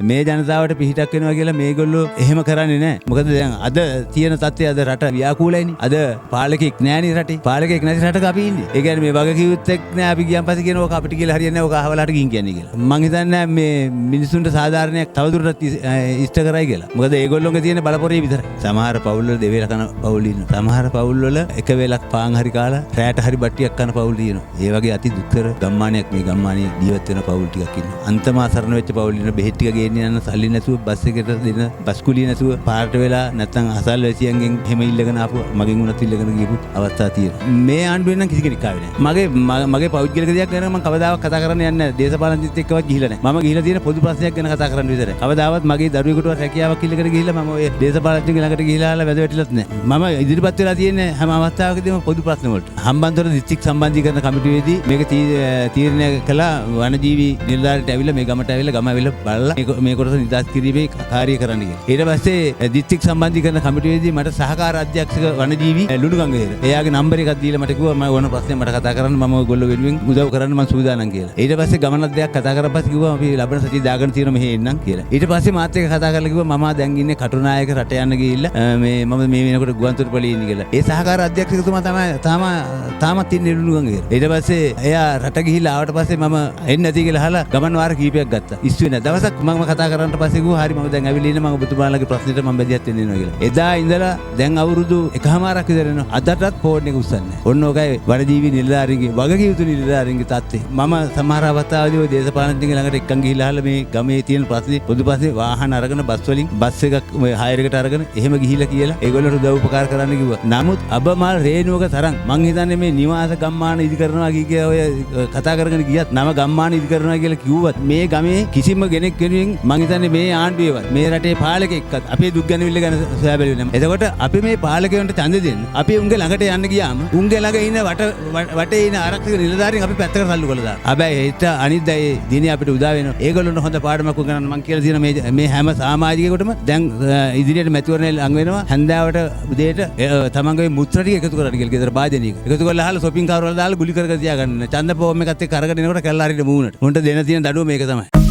මේ ජනතාවට පිහිටක් වෙනවා කියලා මේගොල්ලෝ එහෙම කරන්නේ නැහැ. මොකද දැන් අද තියෙන තත්ත්වය අද රට ව්‍යාකූලයිනේ. අද පාලකෙක් නැහැනේ රටේ. පාලකෙක් නැති රටක අපි ඉන්නේ. ඒ කියන්නේ මේ වගකීමුත් එක්ක නෑ අපි ගියන් පස්සේ කියන ඕක අපිට කියලා හරියන්නේ නැහැ. ඕක අහවලට ගිහින් කියන්නේ කියලා. මං හිතන්නේ මේ මිනිසුන්ට සාධාරණයක් තවදුරටත් ඉෂ්ට කරයි කියලා. මොකද ඒගොල්ලෝගේ තියෙන බලපොරේ විතරයි. සමහර පවුල් වල දෙවේල කන පවුල් ඉන්නවා. සමහර පවුල් වල එක වේලක් පාන් හරි කාලා රැයට හරි බට්ටියක් කන පවුල් තියෙනවා. ඒ වගේ අති දුක්කර ගම්මානයක් මේ ගම්මානේ ජීවත් වෙන පවුල් ටිකක් ඉන්නවා. අන්තම අසරණ වෙච්ච පවුල් ඉන්න බෙහෙත් ටික ගේන්න යන සල්ලි නැතුව බස් එකට දෙන බස් කුලිය නැතුව පාරට වෙලා නැත්තම් අසල් වැසියන්ගෙන් හැම ඉල්ලගෙන ආපු මගෙන් උනත් ඉල්ලගෙන ගිහපු අවස්ථා තියෙනවා. මේ ආණ්ඩුවෙන් නම් කිසි කෙනෙක් ආවේ නැහැ. මගේ පෞද්ගලික දෙයක් ගැන මම කවදාවත් කතා කරන්න යන්නේ නැහැ. දේශපාලනඥයෙක් එක්කවත් ගිහිල්ලා නැහැ. මම ගිහිල්ලා තියෙන පොදු ප්‍රශ්නයක් ගැන කතා කරන්න විතරයි. කවදාවත් මගේ දරුවෙකුට රැකියාවක් ඉල්ලගෙන ගිහිල්ලා මම ඔය දේශපාලනඥයෙක් ළඟට ගිහිල්ලා වැද වැටිලත් නැහැ. මම ඉදිරිපත් වෙලා තියෙන හැම අවස්ථාවකදීම පොදු ප්‍රශ්න වලට. හම්බන්තොට දිස්ත්‍රික් සම්බන්ධීකරණ කමිටුවේදී මේක තීරණය කළා වනජීවි නිලධාරීන්ට ඇවිල්ලා මේ ගමට ඇවිල්ලා ගම ඇවිල්ලා බලලා මේ කොටස නිදහස් කිරීමේ කාර්යය කරන්න කියලා. ඊට පස්සේ දිස්ත්‍රික් සම්බන්ධීකරණ කමිටුවේදී මට සහකාර අධ්‍යක්ෂක වනජීවි ලුණුගංගේර එයාගේ නම්බර් එකක් දීලා මට කිව්වා මම ඕන ප්‍රශ්නේ මට කතා කරන්න මම ඔයගොල්ලෝ වෙනුවෙන් උදව් කරන්න මම සූදානම් කියලා. ඊට පස්සේ ගමනක් දෙයක් කතා කරලා පස්සේ කිව්වා අපි ලබන සතිය දාගෙන තියෙනවා මෙහෙ එන්නම් කියලා. ඊට පස්සේ මාත් එක්ක කතා කරලා කිව්වා මම දැන් ඉන්නේ කටුනායක රට යන්න ගිහිල්ලා මේ මම මේ වෙනකොට ගුවන්තොටුපළේ ඉන්නේ කියලා. ඒ සහකාර අධ්‍යක්ෂකතුමා තමයි තාමත් ඉන්නේ ලුණුගංගේර. ඊට පස්සේ එයා රට ගිහිල්ලා ආවට පස්සේ මම එන්නේ නැති කියලා අහලා ගමන් වාර කීපයක් ගත්තා. ඉස්සුවේ නැහැ. දවසක් මම කතා කරන්න පස්සේ කිව්වා හරි මම දැන් ඇවිල්ලා ඉන්නේ මම ඔබතුමාලගේ ප්‍රශ්නෙට මම බැදියත් වෙන්න ඉන්නවා කියලා. එදා ඉඳලා දැන් අවුරුදු එකමාරක් විතර වෙනවා. අදටත් ෆෝන් එක උස්සන්නේ. ඔන්න ඔකයි වනජීවි නිලධාරීන්ගේ වගකීම් යුතු නිලධාරීන්ගේ තත්ත්වය. මම සමහර අවස්ථාවලදී ඔය දේශපාලනඥයන් ළඟට එක්කන් ගිහිල්ලා අහලා මේ ගමේ තියෙන ප්‍රශ්නේ පොදු ප්‍රශ්නේ වාහන අරගෙන බස් වලින් බස් එකක් ඔය හයර් එකට අරගෙන එහෙම ගිහිල්ලා කියලා ඒගොල්ලන්ට උදව් උපකාර කරන්න කිව්වා. නමුත් අබමල් රේණුවක තරම් මං හිතන්නේ මේ නිවාස ගම්මාන ඉදි කරනවා කිය ඔය කතා කරගෙන ගියත් නම ගම්මාන ඉදි කරනවා කියලා කිව්වත් මේ ගමේ කිසිම කෙනෙක් වෙනුවෙන් මං හිතන්නේ මේ ආණ්ඩුවේවත් මේ රටේ පාලකෙක්වත් අපේ දුක් ගැනවිල්ල ගැන සොයා බැලුවේ නැහැ. එතකොට අපි මේ පාලකයන්ට ඡන්ද දෙන්න. අපි උන්ගේ ළඟට යන්න ගියාම උන්ගේ ළඟ ඉන්න වටේ ඉන්න ආරක්ෂක නිලධාරීන් අපි පැත්තකට සල්ලු කළා දානවා. හැබැයි ඒත් අනිද්දා ඒ දිනේ අපිට උදා වෙනවා. ඒගොල්ලොන්ට හොඳ පාඩමක් උගන්වන්න මං කියලා තියෙනවා මේ හැම සමාජිකයෙකුටම දැන් ඉදිරියට මැතිවරණය ලඟ වෙනවා. හැන්දාවට උදේට තමන්ගේ මුත්‍ර ටික එකතු කරන්න කියලා ගෙදර භාජනයක. එකතු කරලා අහලා shopping කාර් වල දාලා ගුලි කර කර තියාගන්න. ඡන්ද ෆෝම් එකත් එක්ක අරගෙන එනකොට කැල්ල හරියට මූණට. උන්ට දෙන තියෙන දඩුව මේක තමයි.